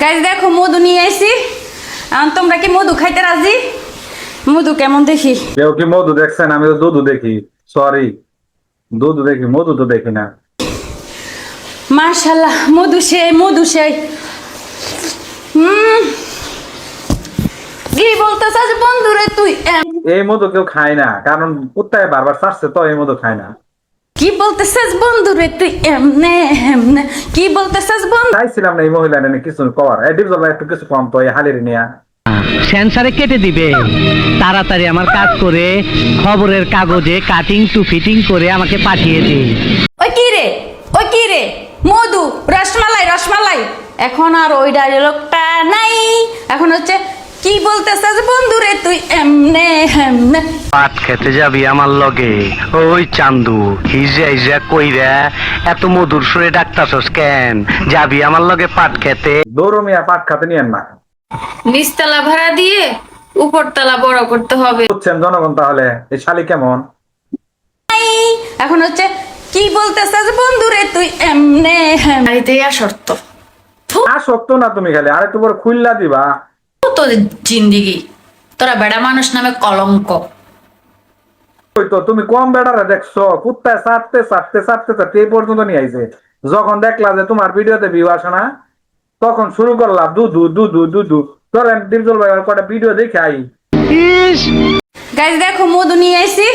Guys দেখো মধু নিয়ে আইছি। তোমরা কি মধু খাইতে রাজি? মধু কেমন দেখি? কেউ কি মধু দেখছেন? আমি তো দুধ দেখি। সরি, দুধ দেখি, মধু তো দেখি না। মাশাআল্লাহ, মধু সেই মধু সেই। কি বলতেছিস বন্ধুরে তুই? এই মধু কেউ খায় না, কারণ কুত্তায় বারবার চাচ্ছে তো এই মধু খায় না। কি বলতেছিস বন্ধুরে তুই? এমনে এমনে কি বলতেছিস বন্ধু? চাইছিলাম না এই মহিলা নিয়ে কিছু কর। এই ডিপজল ভাই একটু কিছু কম তো এই হালির নিয়ে। সেন্সারে কেটে দিবে তাড়াতাড়ি আমার কাজ করে খবরের কাগজে কাটিং টু ফিটিং করে আমাকে পাঠিয়ে দিন। ওই কি রে, ওই কি রে? মধু, রসমালাই রসমালাই। এখন আর ওই ডায়লগটা নাই, এখন হচ্ছে কি বলতেছিস বন্ধুরে তুই? এমনে এমনে পাট খেতে যাবি আমার লগে? ওই চান্দু হিজা হিজা কইরা এত মধুর সুরে ডাকতাছস কেন? যাবি আমার লগে পাট খেতে? দৌড় মিয়া, পাট খাতে নিয়েন না। নিচতলা ভাড়া দিয়ে উপরতলা বড় করতে হবে। বুঝছেন জনগণ? তাহলে এই শালি কেমন? এখন হচ্ছে কি বলতেছিস বন্ধুরে তুই? এমনে এমনে শর্ত আর শক্ত না তুমি, খালি আর একটু পরে খুললা দিবা। তোদের জিন্দিগি, তোরা বেড়া মানুষ নামে কলঙ্ক। ওই তো তুমি কম বেড়ারে দেখছো, কুত্তায় চাটতে চাটতে চাটতে চাটতে এই পর্যন্ত নিয়ে আইছে। যখন দেখলা যে তোমার ভিডিওতে ভিউ আসে না, তখন শুরু করলাম দুধু দুধু দুধু। চলেন ডিপজল ভাই কটা ভিডিও দেখে আই। গাইজ দেখো মধু নিয়ে আইছি।